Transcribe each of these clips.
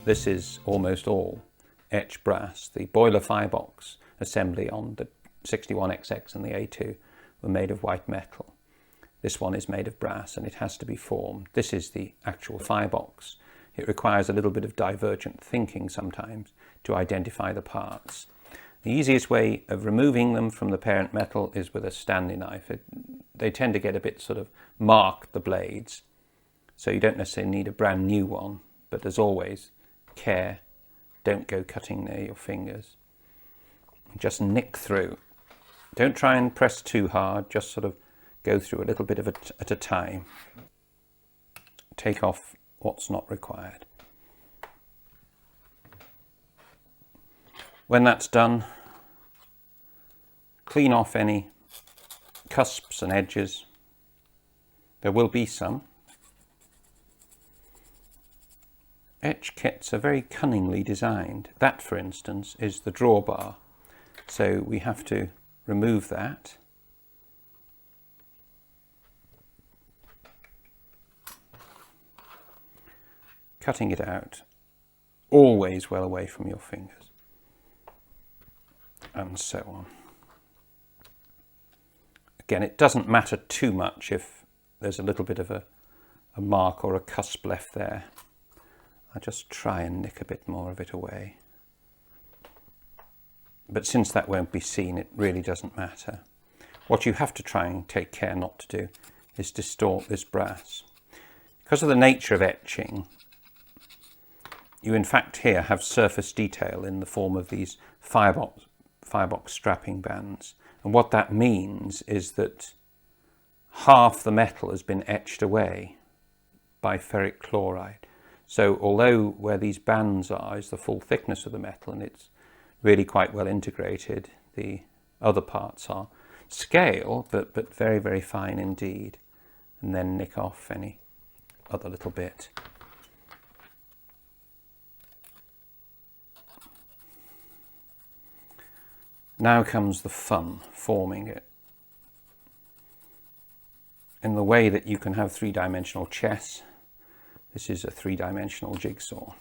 This is almost all etched brass. The boiler Firebox assembly on the 61XX and the A2 were made of white metal. This one is made of brass and it has to be formed. This is the actual Firebox. It requires a little bit of divergent thinking sometimes to identify the parts. The easiest way of removing them from the parent metal is with a Stanley knife. They tend to get a bit sort of marked, the blades, so you don't necessarily need a brand new one, but as always, care, don't go cutting near your fingers. Just nick through. Don't try and press too hard, just sort of go through a little bit at a time. Take off what's not required. When that's done, clean off any cusps and edges. There will be some. Etch kits are very cunningly designed. That, for instance, is the drawbar. So we have to remove that. Cutting it out, always well away from your fingers. And so on. Again, it doesn't matter too much if there's a little bit of a mark or a cusp left there. I just try and nick a bit more of it away. But since that won't be seen, it really doesn't matter. What you have to try and take care not to do is distort this brass. Because of the nature of etching, you in fact here have surface detail in the form of these Firebox strapping bands. And what that means is that half the metal has been etched away by ferric chloride. So although where these bands are is the full thickness of the metal and it's really quite well integrated, the other parts are scale, but very, very fine indeed. And then nick off any other little bit. Now comes the fun, forming it. In the way that you can have three-dimensional chess, this is a three-dimensional jigsaw.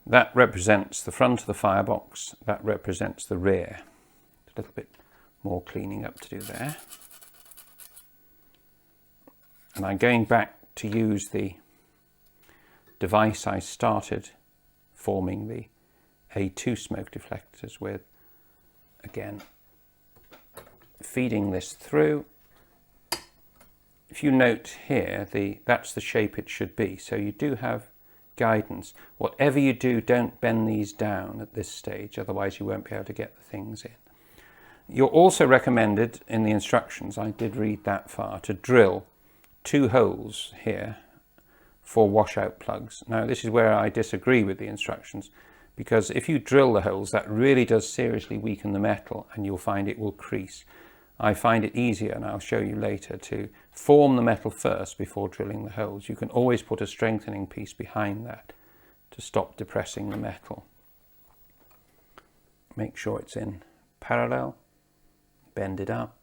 That represents the front of the Firebox, that represents the rear. A little bit more cleaning up to do there. And I'm going back to use the device I started forming the A2 smoke deflectors with. Again, feeding this through. If you note here, that's the shape it should be. So you do have guidance. Whatever you do, don't bend these down at this stage, otherwise you won't be able to get the things in. You're also recommended in the instructions, I did read that far, to drill 2 holes here for washout plugs. Now this is where I disagree with the instructions, because if you drill the holes, that really does seriously weaken the metal and you'll find it will crease. I find it easier, and I'll show you later, to form the metal first before drilling the holes. You can always put a strengthening piece behind that to stop depressing the metal. Make sure it's in parallel, bend it up.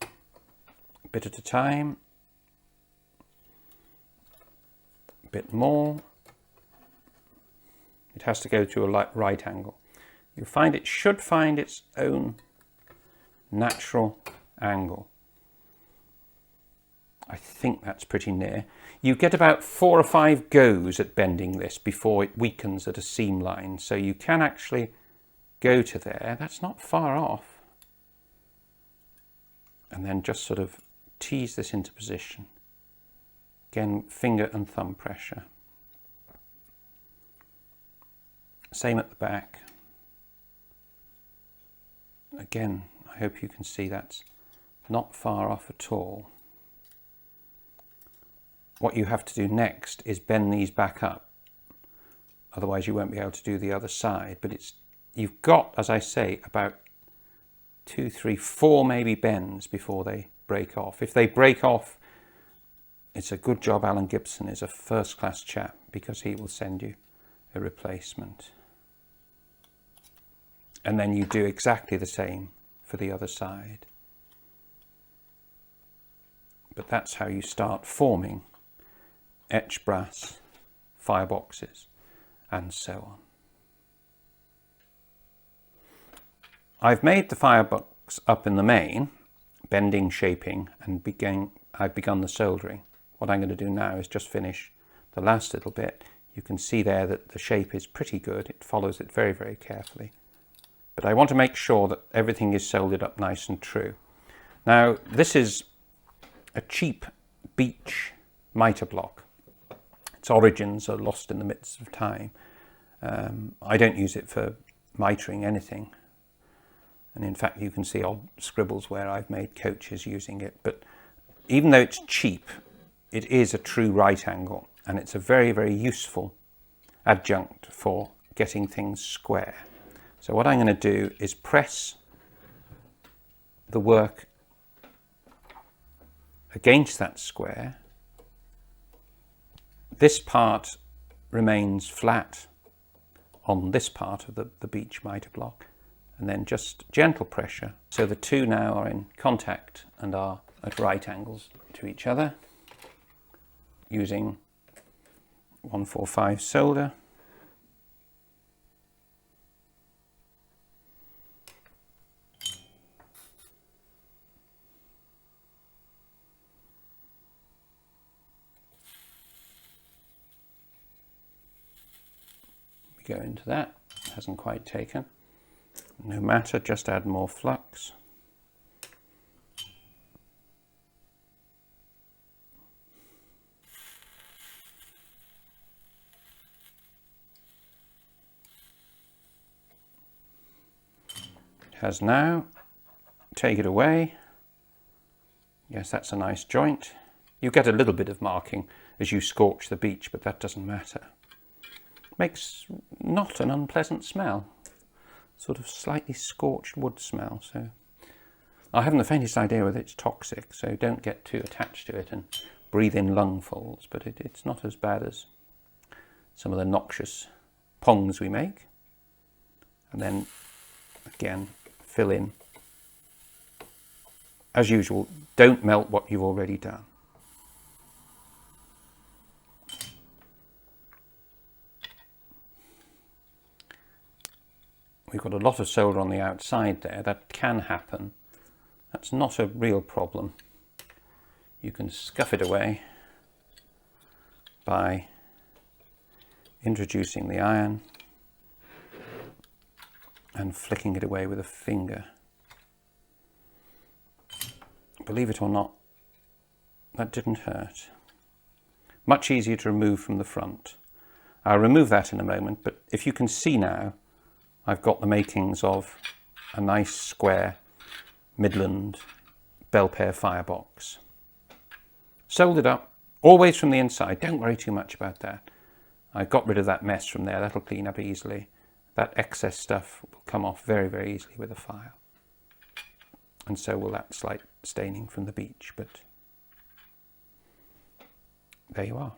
A bit at a time. A bit more. It has to go to a right angle. You'll find it should find its own natural angle. I think that's pretty near. You get about 4 or 5 goes at bending this before it weakens at a seam line. So you can actually go to there. That's not far off. And then just sort of tease this into position. Again, finger and thumb pressure. Same at the back. Again, I hope you can see that's not far off at all. What you have to do next is bend these back up. Otherwise you won't be able to do the other side. But you've got, as I say, about 2, 3, 4 maybe bends before they break off. If they break off, it's a good job Alan Gibson is a first-class chap, because he will send you a replacement. And then you do exactly the same for the other side. but that's how you start forming etched brass fireboxes and so on. I've made the firebox up in the main, bending, shaping, and I've begun the soldering. What I'm going to do now is just finish the last little bit. You can see there that the shape is pretty good. It follows it very, very carefully. But I want to make sure that everything is soldered up nice and true. Now, this is a cheap beech mitre block. Its origins are lost in the midst of time. I don't use it for mitring anything. And in fact, you can see odd scribbles where I've made coaches using it. But even though it's cheap, it is a true right angle. And it's a very, very useful adjunct for getting things square. So what I'm going to do is press the work against that square. This part remains flat on this part of the beech mitre block, and then just gentle pressure. So the two now are in contact and are at right angles to each other, using 145 solder. We go into that, hasn't quite taken. No matter, just add more flux. Has now. Take it away. Yes, that's a nice joint. You get a little bit of marking as you scorch the beech, but that doesn't matter. Makes not an unpleasant smell. Sort of slightly scorched wood smell. So I haven't the faintest idea whether it's toxic, so don't get too attached to it and breathe in lungfuls, but it's not as bad as some of the noxious pongs we make. And then again, fill in. As usual, don't melt what you've already done. We've got a lot of solder on the outside there. That can happen. That's not a real problem. You can scuff it away by introducing the iron and flicking it away with a finger. Believe it or not, that didn't hurt. Much easier to remove from the front. I'll remove that in a moment, but if you can see now, I've got the makings of a nice square Midland bell pair firebox. Soldered up, always from the inside. Don't worry too much about that. I got rid of that mess from there. That'll clean up easily. That excess stuff will come off very, very easily with a file. And so will that slight staining from the beech, but there you are.